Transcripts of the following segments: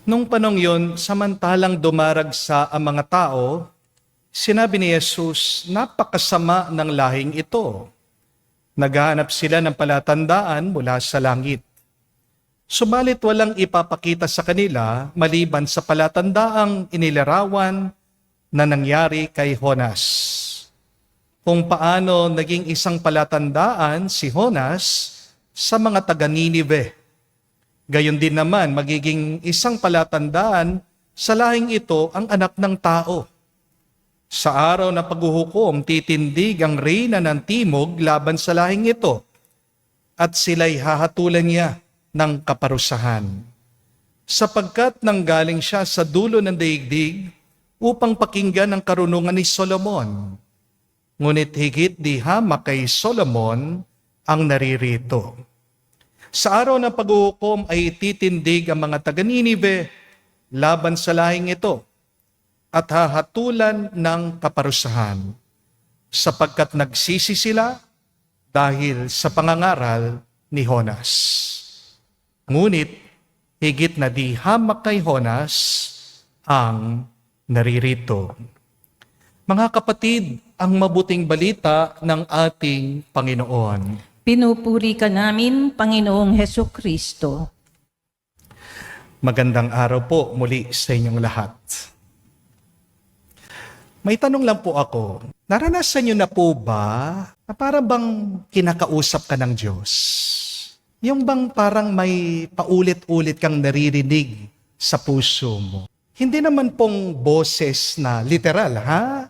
Nung panong yun, samantalang dumaragsa ang mga tao, sinabi ni Jesus, napakasama ng lahing ito. Naghahanap sila ng palatandaan mula sa langit. Subalit walang ipapakita sa kanila maliban sa palatandaang inilarawan na nangyari kay Jonas. Kung paano naging isang palatandaan si Jonas sa mga taga-Ninive. Gayon din naman magiging isang palatandaan sa lahing ito ang anak ng tao. Sa araw na paghuhukom, titindig ang reyna ng timog laban sa lahing ito at sila'y hahatulan niya ng kaparusahan. Sapagkat nanggaling siya sa dulo ng daigdig upang pakinggan ang karunungan ni Solomon. Ngunit higit di hamak kay Solomon ang naririto. Sa araw ng paghuhukom ay titindig ang mga taga-Ninive laban sa lahing ito at hahatulan ng kaparusahan sapagkat nagsisi sila dahil sa pangangaral ni Jonas. Ngunit higit na di hamak kay Jonas ang naririto. Mga kapatid, ang mabuting balita ng ating Panginoon. Pinupuri ka namin, Panginoong Hesukristo. Magandang araw po muli sa inyong lahat. May tanong lang po ako. Naranasan niyo na po ba na para bang kinakausap ka ng Diyos? Yung bang parang may paulit-ulit kang naririnig sa puso mo? Hindi naman pong boses na literal, ha?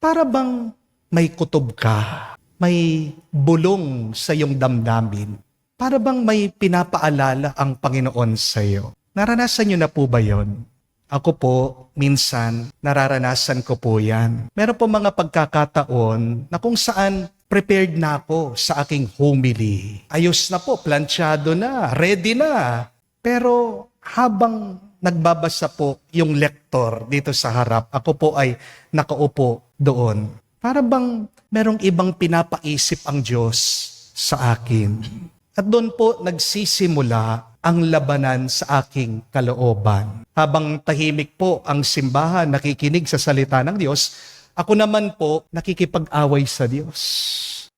Para bang may kutob ka? May bulong sa iyong damdamin. Para bang may pinapaalala ang Panginoon sa iyo. Naranasan niyo na po ba yon? Ako po, minsan, nararanasan ko po yan. Meron po mga pagkakataon na kung saan prepared na ako sa aking homily. Ayos na po, planchado na, ready na. Pero habang nagbabasa po yung lektor dito sa harap, ako po ay nakaupo doon. Para bang merong ibang pinapaisip ang Diyos sa akin. At doon po nagsisimula ang labanan sa aking kalooban. Habang tahimik po ang simbahan, nakikinig sa salita ng Diyos, ako naman po nakikipag-away sa Diyos.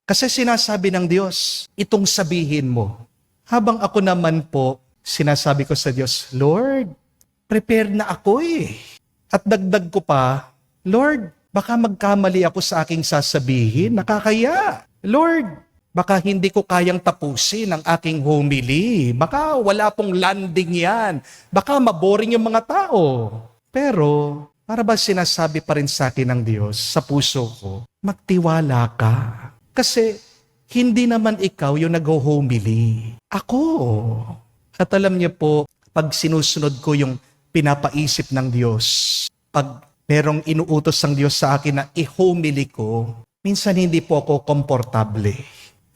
Kasi sinasabi ng Diyos, itong sabihin mo. Habang ako naman po, sinasabi ko sa Diyos, Lord, prepare na ako eh. At dagdag ko pa, Lord, baka magkamali ako sa aking sasabihin, nakakaya. Lord, baka hindi ko kayang tapusin ang aking homily. Baka wala pong landing yan. Baka maboring yung mga tao. Pero, para ba sinasabi pa rin sa akin ng Diyos, sa puso ko, magtiwala ka. Kasi, hindi naman ikaw yung nag-homily. Ako. At alam niyo po, pag sinusunod ko yung pinapaisip ng Diyos, pag merong inuutos ng Diyos sa akin na i-homily ko, minsan hindi po ako komportable.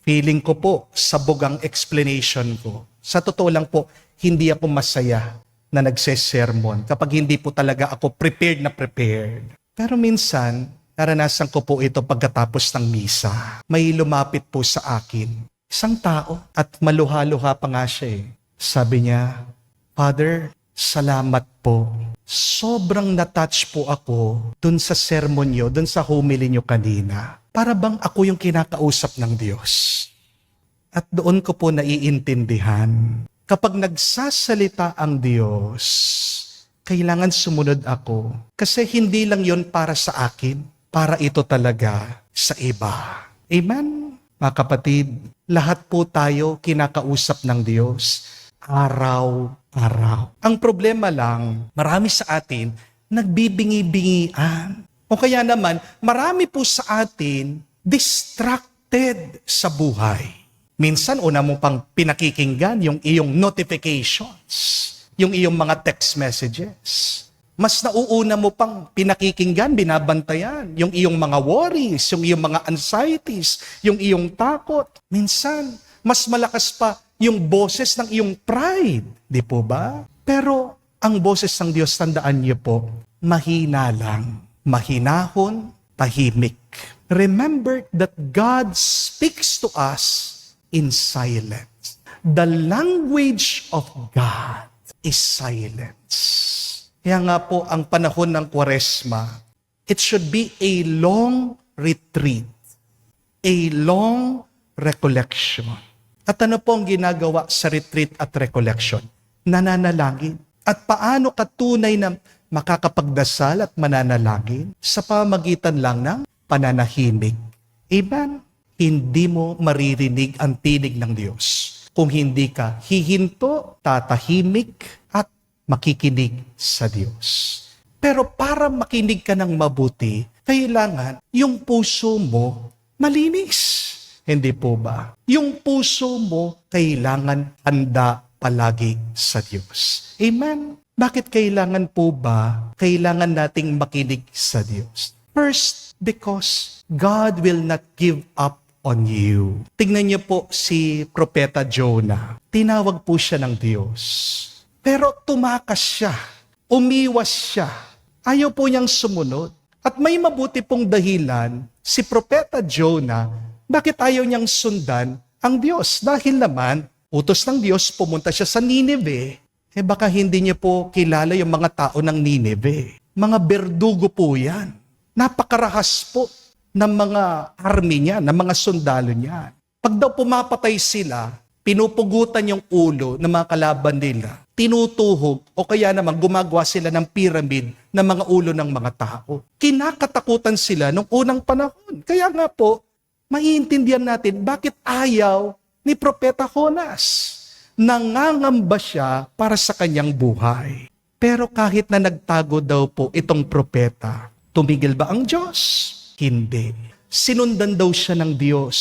Feeling ko po, sabog ang explanation ko. Sa totoo lang po, hindi ako masaya na nagsesermon kapag hindi po talaga ako prepared na prepared. Pero minsan, naranasan ko po ito pagkatapos ng misa. May lumapit po sa akin. Isang tao at maluha-luha pa nga siya eh. Sabi niya, Father, salamat po. Sobrang na-touch po ako dun sa sermon nyo, dun sa homily nyo kanina. Para bang ako yung kinakausap ng Diyos. At doon ko po naiintindihan. Kapag nagsasalita ang Diyos, kailangan sumunod ako. Kasi hindi lang yon para sa akin, para ito talaga sa iba. Amen? Mga kapatid, lahat po tayo kinakausap ng Diyos. Araw-araw. Ang problema lang, marami sa atin nagbibingi-bingian. O kaya naman, marami po sa atin distracted sa buhay. Minsan, una mo pang pinakikinggan yung iyong notifications, yung iyong mga text messages. Mas nauuna mo pang pinakikinggan, binabantayan, yung iyong mga worries, yung iyong mga anxieties, yung iyong takot. Minsan, mas malakas pa yung boses ng iyong pride. Di po ba? Pero ang boses ng Diyos, tandaan niyo po, mahina lang. Mahinahon, tahimik. Remember that God speaks to us in silence. The language of God is silence. Kaya nga po, ang panahon ng Kwaresma, it should be a long retreat, a long recollection. At ano po ang ginagawa sa retreat at recollection? Nananalangin. At paano ka tunay na makakapagdasal at mananalangin? Sa pamagitan lang ng pananahimik. Amen? Hindi mo maririnig ang tinig ng Diyos kung hindi ka hihinto, tatahimik, at makikinig sa Diyos. Pero para makinig ka ng mabuti, kailangan yung puso mo malinis. Hindi po ba? Yung puso mo kailangan handa palagi sa Diyos. Amen? Bakit kailangan po ba? Kailangan nating makinig sa Diyos. First, because God will not give up on you. Tingnan niyo po si Propeta Jonah. Tinawag po siya ng Diyos. Pero tumakas siya. Umiwas siya. Ayaw po niyang sumunod. At may mabuti pong dahilan, si Propeta Jonah, bakit ayaw niyang sundan ang Diyos? Dahil naman, utos ng Diyos, pumunta siya sa Nineveh. Baka hindi niya po kilala yung mga tao ng Nineveh. Mga berdugo po yan. Napakarahas po ng mga army niya, ng mga sundalo niya. Pag daw pumapatay sila, pinupugutan yung ulo ng mga kalaban nila. Tinutuhog o kaya naman gumagawa sila ng pyramid ng mga ulo ng mga tao. Kinakatakutan sila nung unang panahon. Kaya nga po, maiintindihan natin bakit ayaw ni Propeta Jonas. Nangangamba siya para sa kanyang buhay. Pero kahit na nagtago daw po itong propeta, tumigil ba ang Diyos? Hindi. Sinundan daw siya ng Diyos.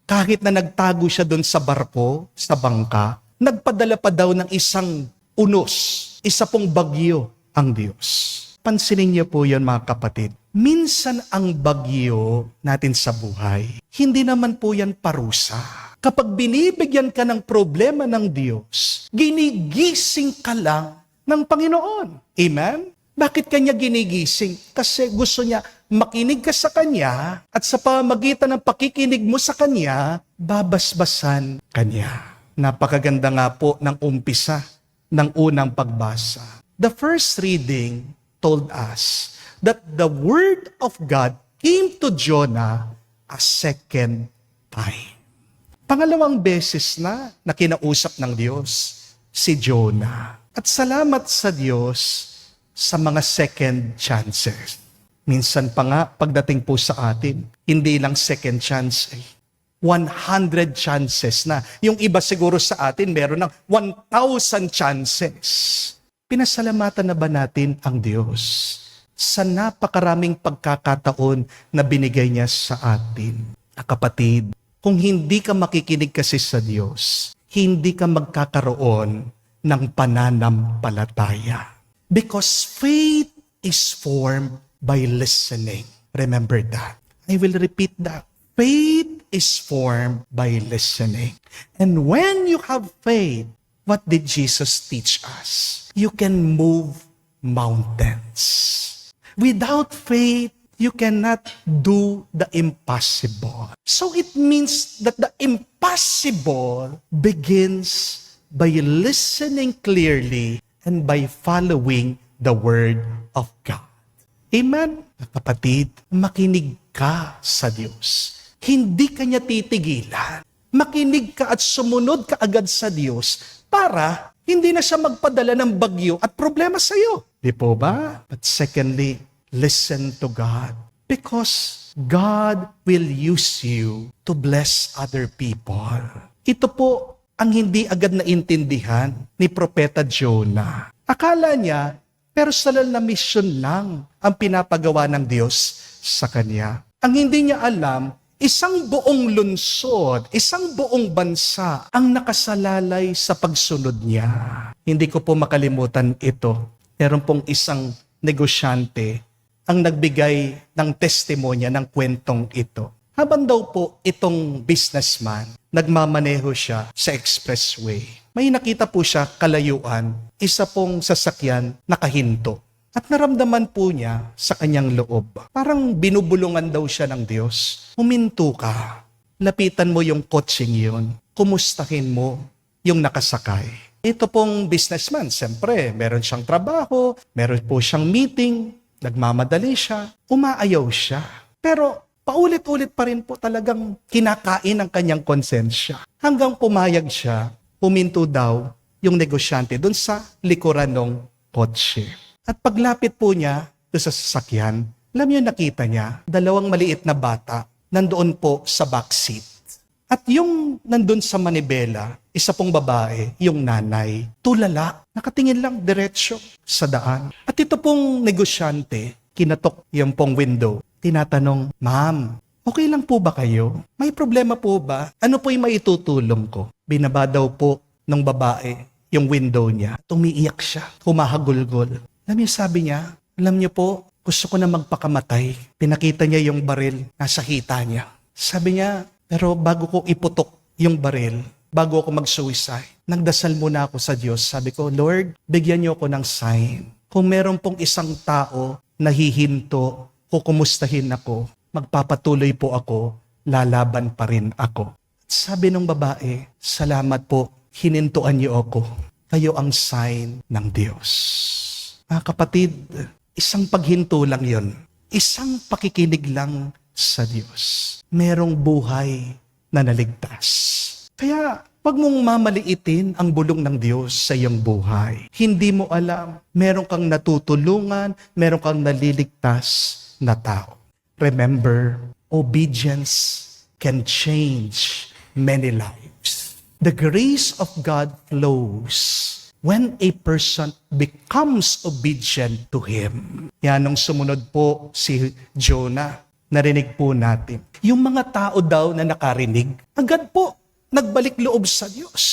Kahit na nagtago siya doon sa barko, sa bangka, nagpadala pa daw ng isang unos, isa pong bagyo ang Diyos. Pansinin niyo po yun mga kapatid. Minsan ang bagyo natin sa buhay, hindi naman po yan parusa. Kapag binibigyan ka ng problema ng Diyos, ginigising ka lang ng Panginoon. Amen? Bakit kanya ginigising? Kasi gusto niya makinig ka sa Kanya at sa pamagitan ng pakikinig mo sa Kanya, babasbasan Kanya. Napakaganda nga po ng umpisa ng unang pagbasa. The first reading told us that the Word of God came to Jonah a second time. Pangalawang beses na kinausap ng Diyos si Jonah. At salamat sa Diyos sa mga second chances. Minsan pa nga, pagdating po sa atin, hindi lang second chance 100 chances na. Yung iba siguro sa atin, meron ng 1,000 chances. Pinasalamatan na ba natin ang Diyos sa napakaraming pagkakataon na binigay niya sa atin? Kapatid, kung hindi ka makikinig kasi sa Diyos, hindi ka magkakaroon ng pananampalataya. Because faith is formed by listening. Remember that. I will repeat that. Faith is formed by listening. And when you have faith, what did Jesus teach us? You can move mountains. Without faith, you cannot do the impossible. So it means that the impossible begins by listening clearly and by following the Word of God. Amen? Kapatid, makinig ka sa Diyos. Hindi ka niya titigilan. Makinig ka at sumunod ka agad sa Diyos para hindi na siya magpadala ng bagyo at problema sa iyo. Di po ba? But secondly, listen to God. Because God will use you to bless other people. Ito po ang hindi agad naintindihan ni Propeta Jonah. Akala niya, personal na mission lang ang pinapagawa ng Diyos sa kanya. Ang hindi niya alam, isang buong lungsod, isang buong bansa ang nakasalalay sa pagsunod niya. Hindi ko po makalimutan ito. Meron pong isang negosyante ang nagbigay ng testimonya ng kwentong ito. Habang daw po itong businessman, nagmamaneho siya sa expressway. May nakita po siya kalayuan, isa pong sasakyan nakahinto. At naramdaman po niya sa kanyang loob, parang binubulungan daw siya ng Diyos. Huminto ka, lapitan mo yung kotseng yun, kumustahin mo yung nakasakay. Ito pong businessman, siyempre, meron siyang trabaho, meron po siyang meeting, nagmamadali siya, umaayaw siya. Pero paulit-ulit pa rin po talagang kinakain ang kanyang konsensya. Hanggang pumayag siya, huminto daw yung negosyante doon sa likuran ng kotse. At paglapit po niya doon sa sasakyan, alam niyo nakita niya, dalawang maliit na bata nandoon po sa backseat. At yung nandun sa manibela, isa pong babae, yung nanay, tulala, nakatingin lang diretsyo sa daan. At ito pong negosyante, kinatok yung pong window, tinatanong, "Ma'am, okay lang po ba kayo? May problema po ba? Ano po yung maitutulong ko?" Binaba daw po ng babae yung window niya. Tumiiyak siya, humahagulgol. Alam niyo, sabi niya, "Alam niyo po, gusto ko na magpakamatay." Pinakita niya yung baril, nasa hita niya. Sabi niya, "Pero bago ko iputok yung baril, bago ako mag-suicide, nagdasal muna ako sa Diyos. Sabi ko, Lord, bigyan niyo ako ng sign. Kung meron pong isang tao na hihinto, kukumustahin ako, magpapatuloy po ako, lalaban pa rin ako." Sabi ng babae, "Salamat po, hinintuan niyo ako. Kayo ang sign ng Diyos." Mga kapatid, isang paghinto lang yon. Isang pakikinig lang sa Diyos. Merong buhay na naligtas. Kaya, wag mong mamaliitin ang bulong ng Diyos sa iyong buhay. Hindi mo alam, meron kang natutulungan, meron kang naliligtas na tao. Remember, obedience can change many lives. The grace of God flows when a person becomes obedient to Him. Yan ang sumunod po si Jonah. Narinig po natin. Yung mga tao daw na nakarinig, agad po nagbalik loob sa Diyos.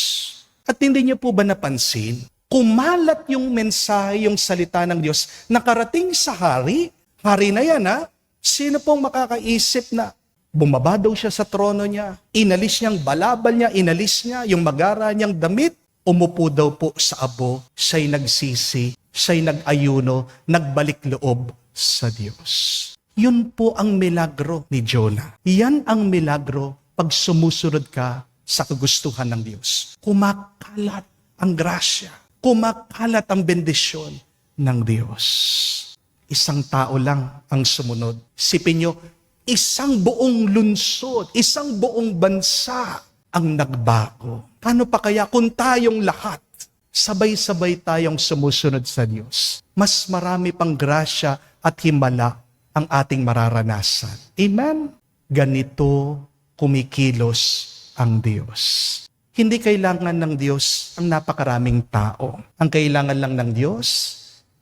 At hindi niyo po ba napansin? Kumalat yung mensahe, yung salita ng Diyos, nakarating sa hari. Hari na yan, ha? Sino pong makakaisip na bumaba daw siya sa trono niya, inalis niyang balabal niya, inalis niya yung magara niyang damit, umupo daw po sa abo, siya'y nagsisi, siya'y nag-ayuno, nagbalik loob sa Diyos. Yun po ang milagro ni Jonah. Yan ang milagro pag sumusunod ka sa kagustuhan ng Diyos. Kumakalat ang grasya, kumakalat ang bendisyon ng Diyos. Isang tao lang ang sumunod. Isipin nyo, isang buong lungsod, isang buong bansa ang nagbago. Paano pa kaya kung tayong lahat, sabay-sabay tayong sumusunod sa Diyos? Mas marami pang grasya at himala ang ating mararanasan. Amen? Ganito kumikilos ang Diyos. Hindi kailangan ng Diyos ang napakaraming tao. Ang kailangan lang ng Diyos,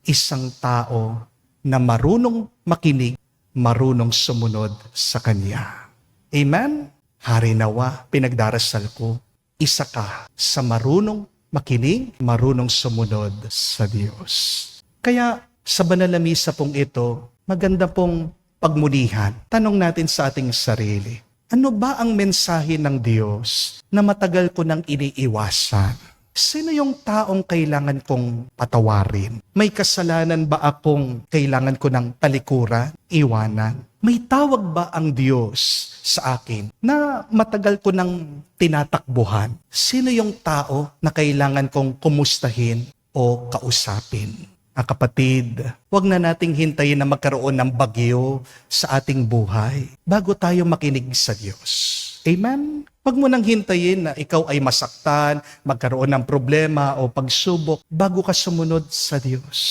isang tao na marunong makinig, marunong sumunod sa Kanya. Amen? Hari nawa, pinagdarasal ko, isa ka sa marunong makinig, marunong sumunod sa Diyos. Kaya sa banal na misa pong ito, maganda pong pagmulihan. Tanong natin sa ating sarili, ano ba ang mensahe ng Diyos na matagal ko nang iniiwasan? Sino yung taong kailangan kong patawarin? May kasalanan ba akong kailangan ko ng talikuran, iwanan? May tawag ba ang Diyos sa akin na matagal ko nang tinatakbuhan? Sino yung tao na kailangan kong kumustahin o kausapin? Kapatid, huwag na nating hintayin na magkaroon ng bagyo sa ating buhay bago tayo makinig sa Diyos. Amen? Huwag mo nang hintayin na ikaw ay masaktan, magkaroon ng problema o pagsubok bago ka sumunod sa Diyos.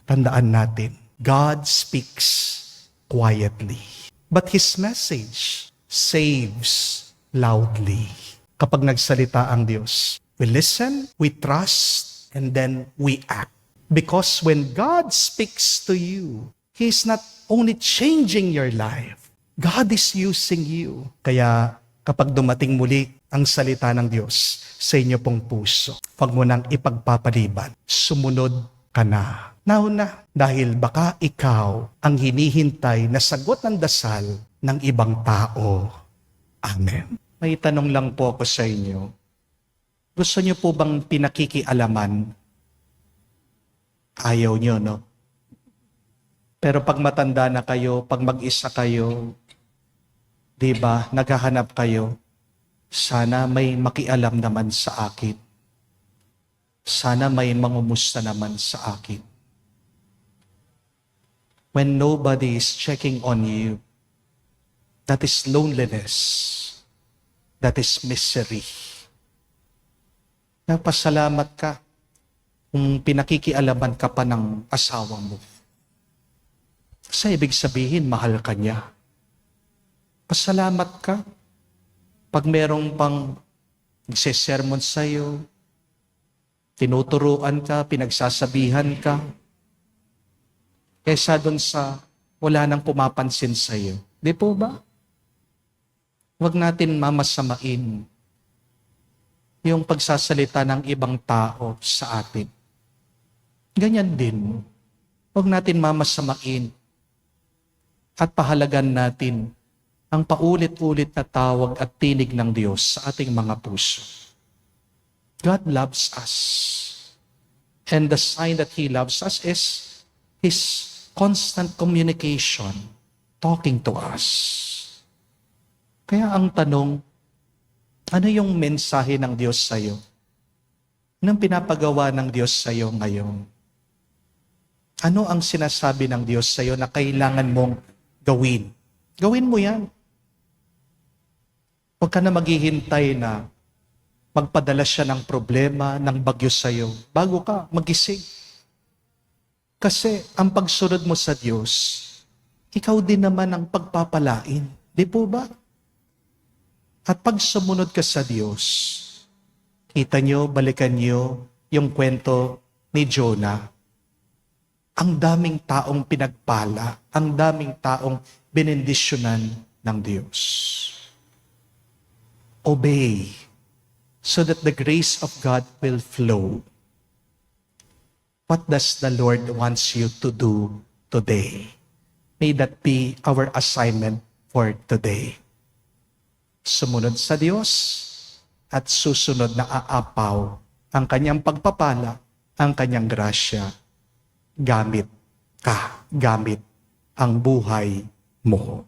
Tandaan natin, God speaks quietly, but His message saves loudly. Kapag nagsalita ang Diyos, we listen, we trust, and then we act. Because when God speaks to you, He is not only changing your life, God is using you. Kaya kapag dumating muli ang salita ng Diyos sa inyo pong puso, huwag mo nang ipagpapaliban. Sumunod ka na. Nauna, dahil baka ikaw ang hinihintay na sagot ng dasal ng ibang tao. Amen. May tanong lang po ako sa inyo. Gusto niyo po bang pinakikialaman? Ayaw nyo, no? Pero pag matanda na kayo, pag mag-isa kayo, di ba, naghahanap kayo, sana may makialam naman sa akin. Sana may mangumusta naman sa akin. When nobody is checking on you, that is loneliness. That is misery. Napasalamat ka kung pinakikialaman ka pa ng asawa mo. Kasi ibig sabihin, mahal ka niya. Pasalamat ka pag merong pang nagsesermon sa'yo, tinuturuan ka, pinagsasabihan ka, kesa doon sa wala nang pumapansin sa'yo. Di po ba? Huwag natin mamasamain yung pagsasalita ng ibang tao sa atin. Ganyan din. Huwag natin mamasamain at pahalagan natin ang paulit-ulit na tawag at tinig ng Diyos sa ating mga puso. God loves us. And the sign that He loves us is His constant communication, talking to us. Kaya ang tanong, ano yung mensahe ng Diyos sa'yo? Anong pinapagawa ng Diyos sa'yo ngayon? Ano ang sinasabi ng Diyos sa'yo na kailangan mong gawin? Gawin mo yan. Huwag ka na maghihintay na magpadala siya ng problema, ng bagyo sa'yo, bago ka magising. Kasi ang pagsunod mo sa Diyos, ikaw din naman ang pagpapalain. Di po ba? At pag sumunod ka sa Diyos, kita nyo, balikan nyo yung kwento ni Jonah. Ang daming taong pinagpala, ang daming taong benendisyonan ng Diyos. Obey, so that the grace of God will flow. What does the Lord wants you to do today? May that be our assignment for today. Sumunod sa Diyos at susunod na aapaw ang kanyang pagpapala, ang kanyang grasya. Gamit ka, gamit ang buhay mo.